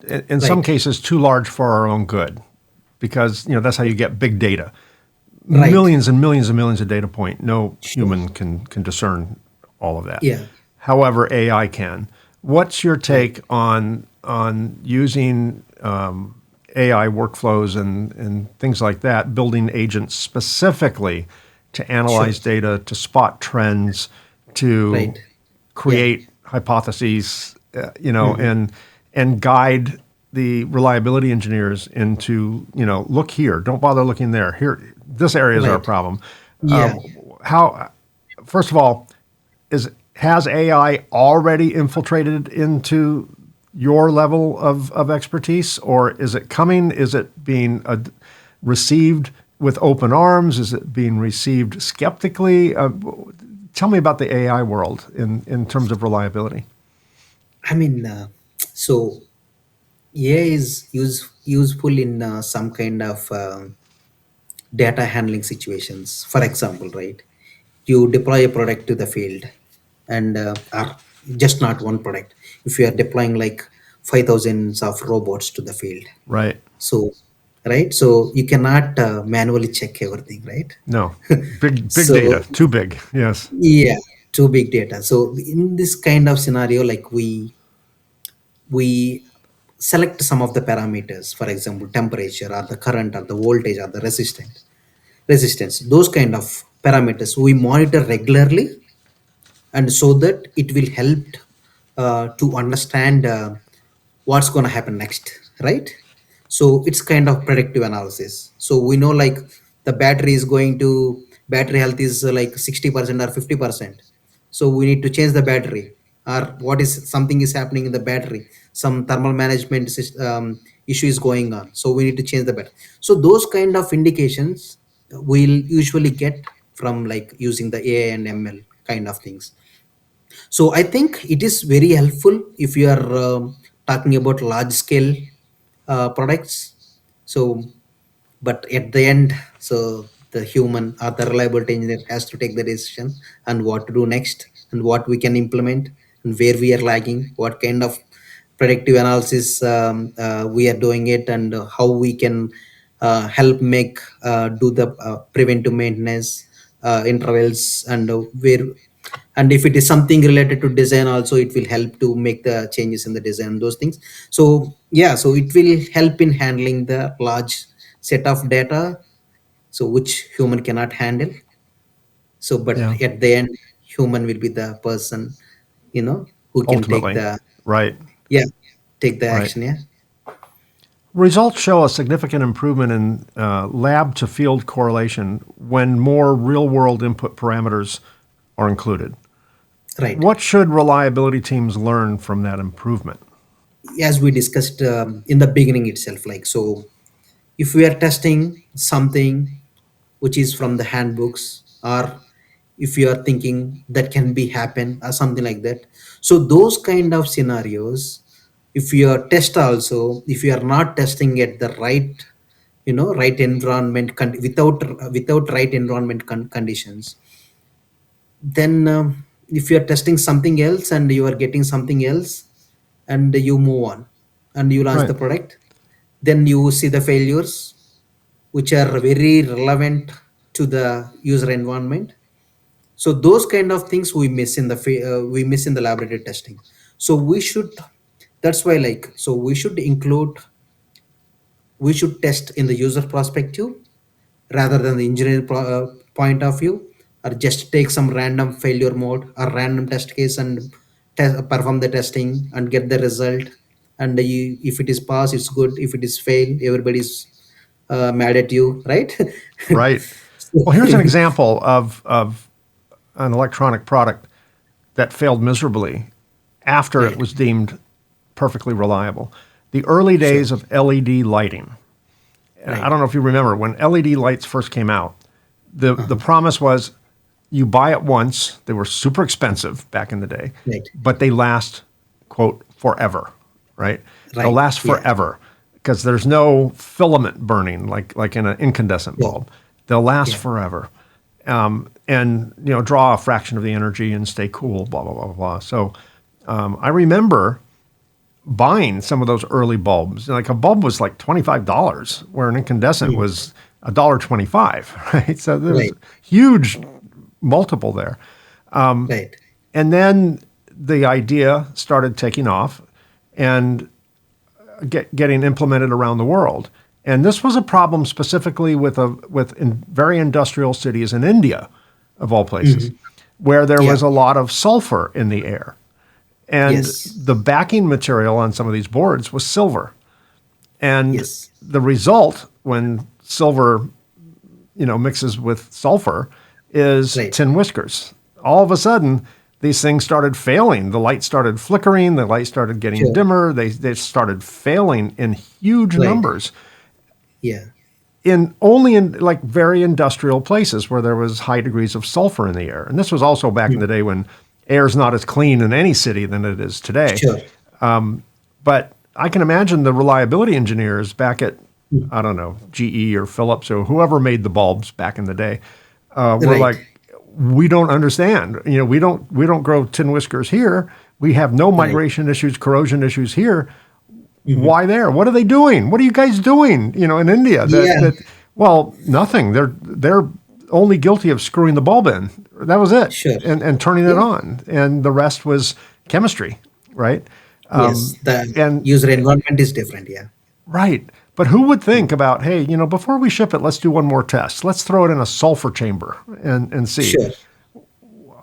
In some right, cases, too large for our own good, because that's how you get big data. right, Millions and millions and millions of data point. No sure, human can discern all of that. yeah, However, AI can. What's your right, take on using AI workflows and things like that, building agents specifically to sure, analyze data, to spot trends, to right, yeah, create hypotheses, hmm, and guide the reliability engineers into, look here, don't bother looking there. Here, this area is our right, problem. yeah. How, first of all, has AI already infiltrated into your level of expertise, or is it coming? Is it being received with open arms? Is it being received skeptically? Tell me about the AI world in terms of reliability. I mean, so AI is useful in some kind of data handling situations. For example, right, you deploy a product to the field, and or just not one product. If you are deploying like 5,000 of robots to the field, Right. so right, so you cannot manually check everything, right? No. Big So data. Too big. Yes. yeah, too big data. So in this kind of scenario, like we select some of the parameters, for example temperature or the current or the voltage or the resistance, those kind of parameters we monitor regularly, and so that it will help to understand what's going to happen next, right? So it's kind of predictive analysis. So we know like the battery health is like 60% or 50%, so we need to change the battery, or what is something is happening in the battery, some thermal management issue is going on, so we need to change the battery. So those kind of indications we'll usually get from like using the AI and ML kind of things. So I think it is very helpful if you are talking about large scale products. So but at the end, so the human or the reliability engineer has to take the decision and what to do next and what we can implement and where we are lagging, what kind of predictive analysis we are doing it, and how we can help make do the preventive maintenance intervals, and where, and if it is something related to design also, it will help to make the changes in the design, those things. So yeah, so it will help in handling the large set of data, so which human cannot handle. So but Yeah. at the end, human will be the person, who can take Ultimately. the, Right. yeah, take the Right. action, yeah. Results show a significant improvement in lab to field correlation when more real world input parameters are included. Right, What should reliability teams learn from that improvement? as we discussed in the beginning itself, like, so if we are testing something which is from the handbooks, or if you are thinking that can be happen or something like that, so those kind of scenarios, if you are test also, if you are not testing at the right, right environment without right environment conditions, then if you are testing something else and you are getting something else, and you move on and you launch Right. the product, then you see the failures which are very relevant to the user environment. So those kind of things we miss in the we miss in the laboratory testing. So we should, that's why, like, so we should test in the user perspective rather than the engineer point of view, or just take some random failure mode or random test case and perform the testing and get the result. And if it is pass, it's good. If it is fail, everybody's mad at you, right? Right. So, Well, here's an example of an electronic product that failed miserably after it right, was deemed perfectly reliable. The early sure, days of LED lighting. I right, don't know if you remember when LED lights first came out. The uh-huh. promise was, you buy it once. They were super expensive back in the day, Right. but they last, quote, forever, right? They'll Right. last Yeah. forever because there's no filament burning like in an incandescent Yeah. bulb. They'll last Yeah. forever, and draw a fraction of the energy and stay cool. Blah blah blah blah. So I remember buying some of those early bulbs. Like a bulb was like $25, where an incandescent Mm. was $1.25, right? So there was Right. huge multiple there. Right. And then the idea started taking off and getting implemented around the world. And this was a problem specifically with very industrial cities in India, of all places, Hmm. where there Yeah. was a lot of sulfur in the air. And Yes. the backing material on some of these boards was silver. And Yes. the result when silver, mixes with sulfur is Right. tin whiskers. All of a sudden, these things started failing. The light started flickering. The light started getting Sure. dimmer. They started failing in huge Right. numbers Yeah. only in like very industrial places where there was high degrees of sulfur in the air. And this was also back in Mm. the day when air is not as clean in any city than it is today. Sure. But I can imagine the reliability engineers back at, Mm. I don't know, GE or Philips or whoever made the bulbs back in the day, were Right. like, we don't understand. We don't grow tin whiskers here. We have no Right. migration issues, corrosion issues here. Hmm. Why there? What are they doing? What are you guys doing? In India, Yeah. well, nothing. They're only guilty of screwing the bulb in. That was it, Sure. and turning it Yeah. on, and the rest was chemistry, right? Yes. The And user environment is different. Yeah. right, but who would think about, hey, before we ship it, let's do one more test. Let's throw it in a sulfur chamber and see. Sure.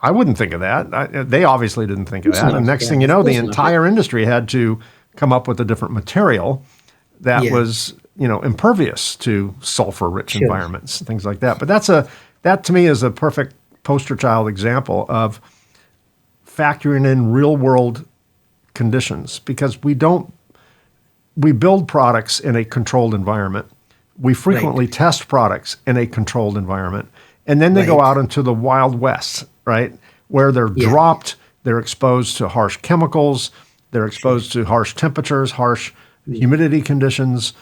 I wouldn't think of that. They obviously didn't think of Of course that. And not. next Yeah. thing you Of know, the course not. Yeah. entire industry had to come up with a different material that Yeah. was, impervious to sulfur-rich Sure. environments, things like that. But that to me is a perfect poster child example of factoring in real-world conditions, because we build products in a controlled environment. We frequently Right. test products in a controlled environment. And then they go Right. out into the Wild West, right? Where they're Yeah. dropped, they're exposed to harsh chemicals, they're Sure. exposed to harsh temperatures, harsh humidity conditions,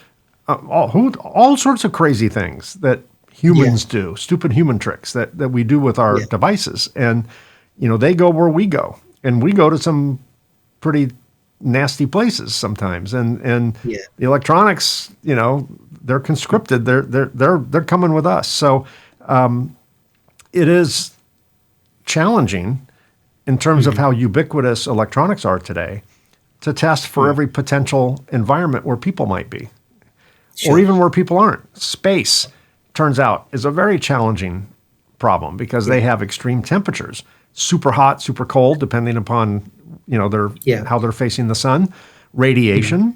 all sorts of crazy things that Yeah. humans do, stupid human tricks that we do with our Yeah. devices. And, they go where we go. And we go to some pretty nasty places sometimes. And Yeah. the electronics, they're conscripted. They're coming with us. So it is challenging in terms of Hmm. how ubiquitous electronics are today to test for every potential environment where people might be, or Sure. even where people aren't. Space, turns out, is a very challenging problem because they have extreme temperatures, super hot, super cold, depending upon their Yeah. how they're facing the sun. Radiation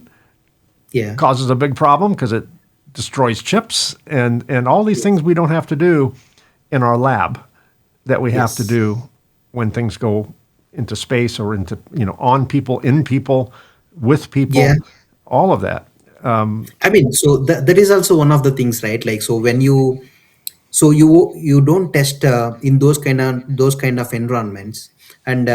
Yeah. causes a big problem because it destroys chips and all these things we don't have to do in our lab that we have to Yes. do when things go into space or into on people, in people, with people, Yeah. all of that. I mean, so that is also one of the things, right? Like, so when you don't test in those kind of environments, and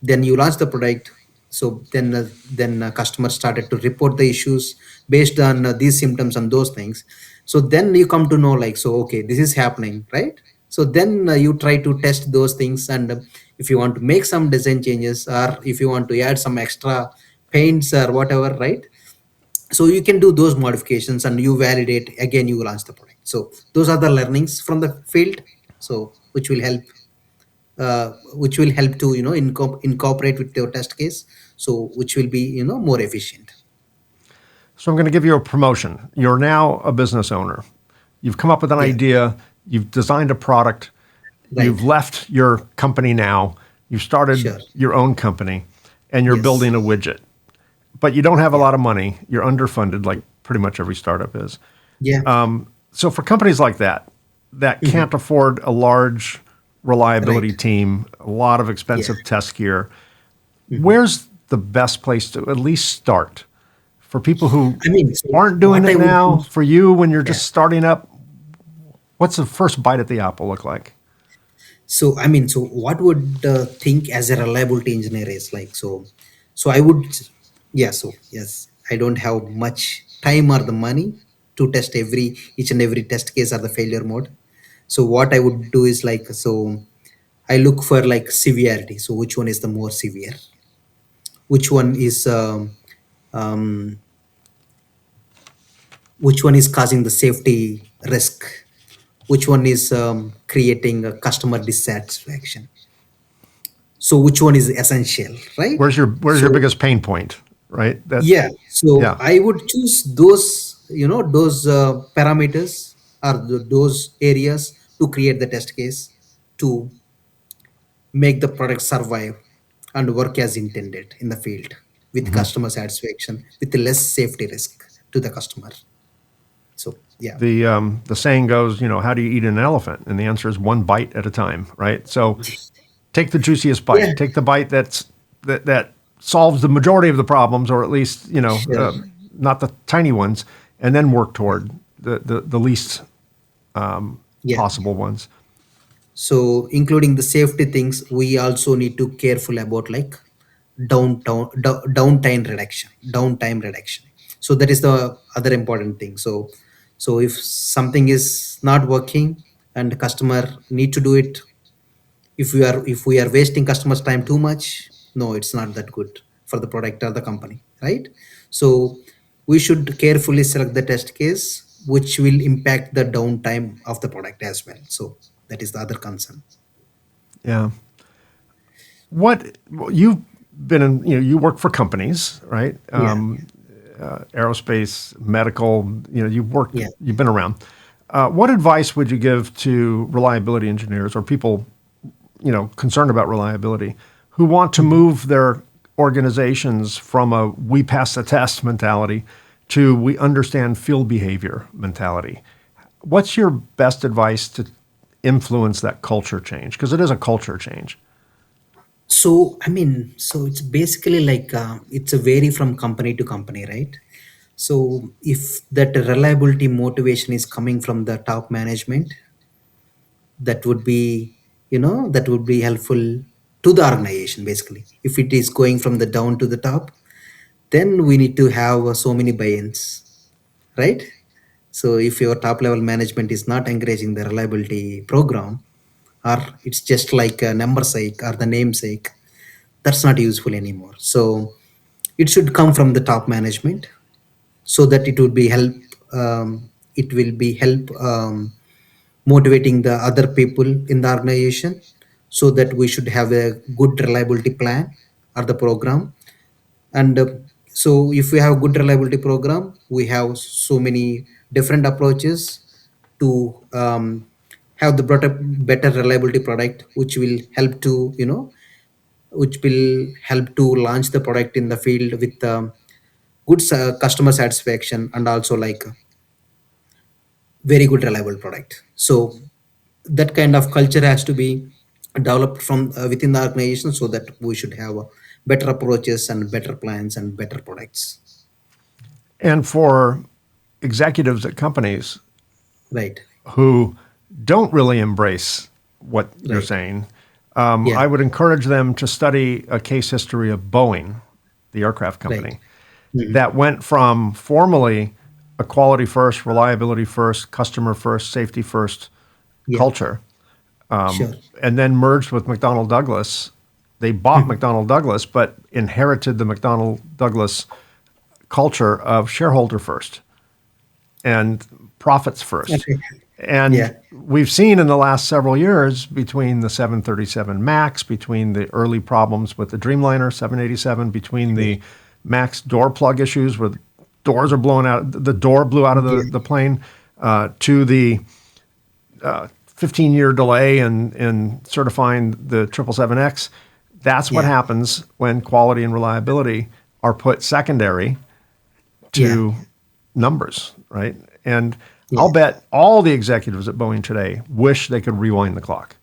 then you launch the product. So then customers started to report the issues based on these symptoms and those things. So then you come to know, like, so okay, this is happening, right? So then you try to test those things, and if you want to make some design changes, or if you want to add some extra paints or whatever, right? So you can do those modifications and you validate, again you launch the product. So those are the learnings from the field, so which will help to incorporate with your test case, so which will be more efficient. So I'm going to give you a promotion. You're now a business owner. You've come up with an Yeah. idea. You've designed a product. You've Right. left your company now. You've started Sure. your own company, and you're Yes. building a widget. But you don't have a Yeah. lot of money. You're underfunded, like pretty much every startup is. Yeah. So for companies like that can't afford a large reliability Right. team, a lot of expensive test gear, where's the best place to at least start for people who I mean, so aren't doing what I it would now? do- For you, when you're Yeah. just starting up, what's the first bite at the apple look like? So I mean, so what would think as a reliability engineer is like, so I would, yeah, so yes, I don't have much time or the money to test every each and every test case or the failure mode. So what I would do is like, so I look for like severity. So which one is the more severe? Which one is um, which one is causing the safety risk? Which one is creating a customer dissatisfaction? So which one is essential, right? Where's your So biggest pain point, right? yeah, so Yeah. I would choose those, those parameters or those areas to create the test case to make the product survive and work as intended in the field with Mhm. customer satisfaction with less safety risk to the customer. So yeah. The saying goes, how do you eat an elephant? And the answer is one bite at a time, right? So take the juiciest Yeah, bite. Take the bite that solves the majority of the problems, or at least sure. not the tiny ones, and then work toward the least Yeah. possible ones. So including the safety things, we also need to careful about like downtime reduction. So that is the other important thing. So if something is not working and customer need to do it, if we are wasting customers time too much, no, it's not that good for the product or the company, right? So we should carefully select the test case which will impact the downtime of the product as well. So that is the other concern. Yeah. What you've been in, you work for companies, right? Yeah. Aerospace, medical, Yeah. you've been around. What advice would you give to reliability engineers or people, concerned about reliability who want to Mhm. move their organizations from a we pass the test mentality to we understand field behavior mentality? What's your best advice to influence that culture change? Because it is a culture change. So I mean, so it's basically like it's a vary from company to company, right? So if that reliability motivation is coming from the top management, that would be, that would be helpful to the organization. Basically, if it is going from the down to the top, then we need to have so many buy-ins, right? So if your top level management is not encouraging the reliability program, or it's just like a number sake or the namesake, that's not useful anymore. So it should come from the top management, so that it will be help motivating the other people in the organization, so that we should have a good reliability plan or the program. And so if we have a good reliability program, we have so many different approaches to have the better reliability product, which will help to, which will help to launch the product in the field with good customer satisfaction, and also like very good reliable product. So that kind of culture has to be developed from within the organization, so that we should have better approaches and better plans and better products. And for executives at companies Right. who don't really embrace what you're Right. saying, Yeah. I would encourage them to study a case history of Boeing, the aircraft Right. company, Mhm. that went from formally a quality first, reliability first, customer first, safety first Yeah. culture, Sure. and then merged with McDonnell Douglas. They bought Mhm. McDonnell Douglas, but inherited the McDonnell Douglas culture of shareholder first and profits first. Okay. And Yeah. we've seen in the last several years between the 737 MAX, between the early problems with the Dreamliner 787, between Sure. the MAX door plug issues where doors are blown out, the door blew out of Yeah. the plane, to the 15-year delay in certifying the 777X. That's what Yeah. happens when quality and reliability are put secondary Yeah. to numbers, right? And I'll Yeah. bet all the executives at Boeing today wish they could rewind the clock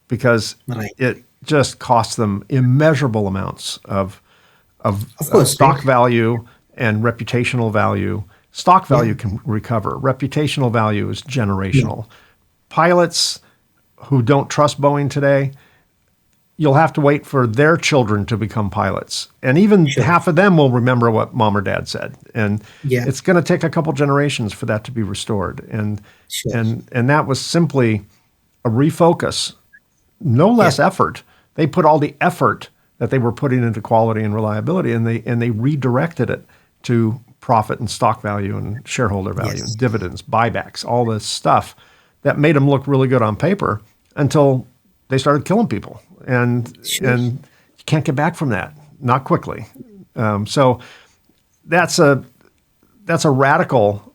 because Right. it just costs them immeasurable amounts of Of course. Right. stock value and reputational value. Stock Yeah. value can recover. Reputational value is Yeah. generational. Pilots who don't trust Boeing today, you'll have to wait for their children to become pilots. And even Sure. half of them will remember what mom or dad said. And Yeah. it's going to take a couple generations for that to be restored. Sure. And that was simply a refocus, no less effort. They put all the effort that they were putting into quality and reliability, and they redirected it to profit and stock value and shareholder value and dividends, buybacks, all this stuff that made them look really good on paper until they started killing people. And you can't get back from that, not quickly. So that's a radical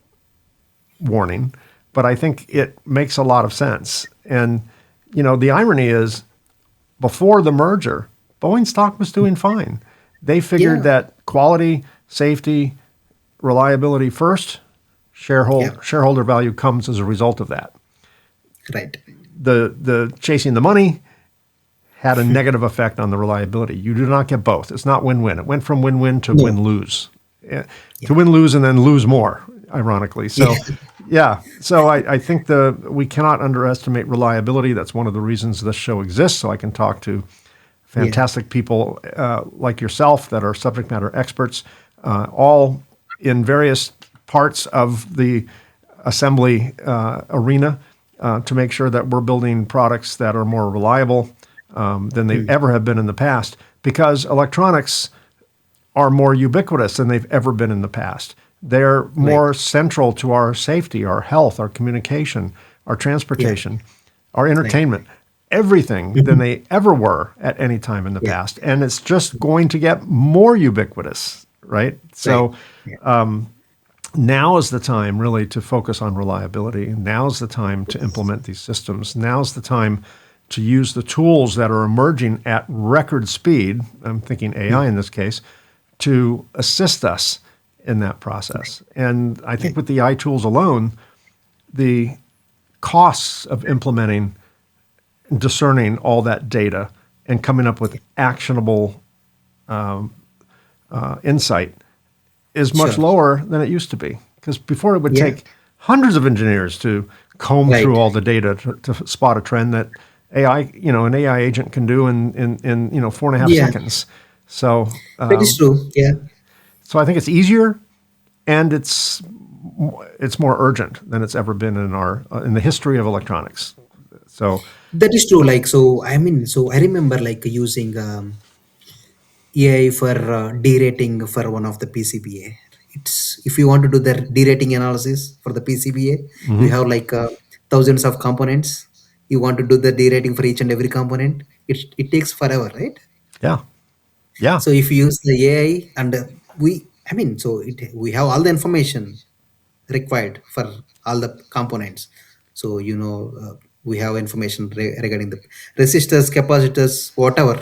warning, but I think it makes a lot of sense. And the irony is, before the merger, Boeing stock was doing fine. They figured that quality, safety, reliability first, shareholder value comes as a result of that. Right. The chasing the money had a negative effect on the reliability. You do not get both. It's not win-win. It went from win-win to win-lose. To win-lose and then lose more, ironically. So, So I think we cannot underestimate reliability. That's one of the reasons this show exists, so I can talk to fantastic people like yourself that are subject matter experts, all in various parts of the assembly arena to make sure that we're building products that are more reliable than they ever have been in the past, because electronics are more ubiquitous than they've ever been in the past. They're more central to our safety, our health, our communication, our transportation, our entertainment, everything than they ever were at any time in the past. And it's just going to get more ubiquitous, right? So now is the time really to focus on reliability. Now's the time to implement these systems. Now's the time to use the tools that are emerging at record speed, I'm thinking AI in this case, to assist us in that process. And I think with the AI tools alone, the costs of implementing and discerning all that data and coming up with actionable insight is much lower than it used to be. Because before it would take hundreds of engineers to comb through all the data to spot a trend that AI, an AI agent can do in 4.5 seconds. So that is true. Yeah. So I think it's easier, and it's more urgent than it's ever been in the history of electronics. So that is true. I remember using AI for derating for one of the PCBA. It's if you want to do the derating analysis for the PCBA, you have thousands of components. You want to do the derating for each and every component. It takes forever, right? Yeah. So if you use the AI and we have all the information required for all the components. So we have information regarding the resistors, capacitors, whatever.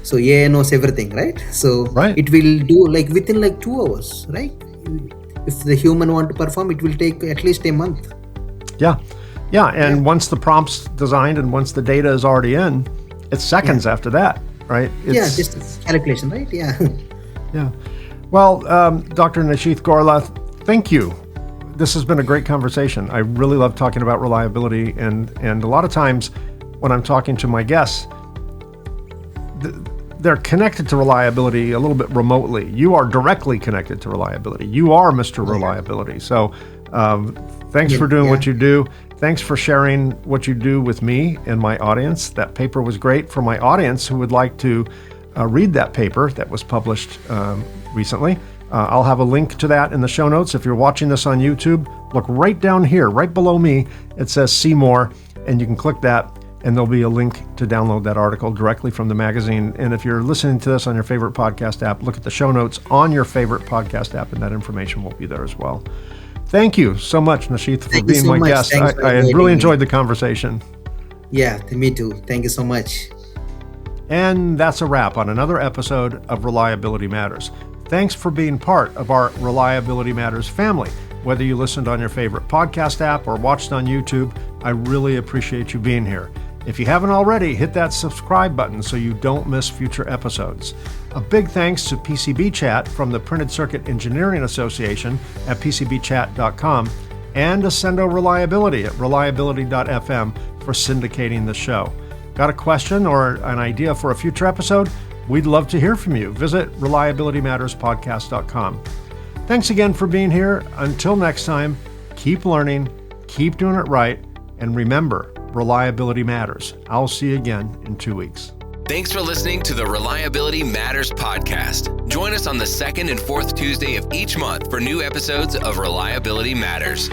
So AI knows everything, right? So it will do within 2 hours, right? If the human want to perform, it will take at least a month. And once the prompt's designed and once the data is already in, it's seconds after that, right? Just calculation, right? Yeah. Well, Dr. Nishith Gorla, thank you. This has been a great conversation. I really love talking about reliability, and a lot of times when I'm talking to my guests, they're connected to reliability a little bit remotely. You are directly connected to reliability. You are Mr. Reliability. So thanks for doing what you do. Thanks for sharing what you do with me and my audience. That paper was great for my audience who would like to read that paper that was published recently. I'll have a link to that in the show notes. If you're watching this on YouTube, look right down here, right below me. It says See More, and you can click that, and there'll be a link to download that article directly from the magazine. And if you're listening to this on your favorite podcast app, look at the show notes on your favorite podcast app, and that information will be there as well. Thank you so much, Nishith, for being my guest. I really enjoyed the conversation. Yeah, me too. Thank you so much. And that's a wrap on another episode of Reliability Matters. Thanks for being part of our Reliability Matters family. Whether you listened on your favorite podcast app or watched on YouTube, I really appreciate you being here. If you haven't already, hit that subscribe button so you don't miss future episodes. A big thanks to PCB Chat from the Printed Circuit Engineering Association at pcbchat.com and Ascendo Reliability at reliability.fm for syndicating the show. Got a question or an idea for a future episode? We'd love to hear from you. Visit reliabilitymatterspodcast.com. Thanks again for being here. Until next time, keep learning, keep doing it right, and remember, reliability matters. I'll see you again in 2 weeks. Thanks for listening to the Reliability Matters podcast. Join us on the second and fourth Tuesday of each month for new episodes of Reliability Matters.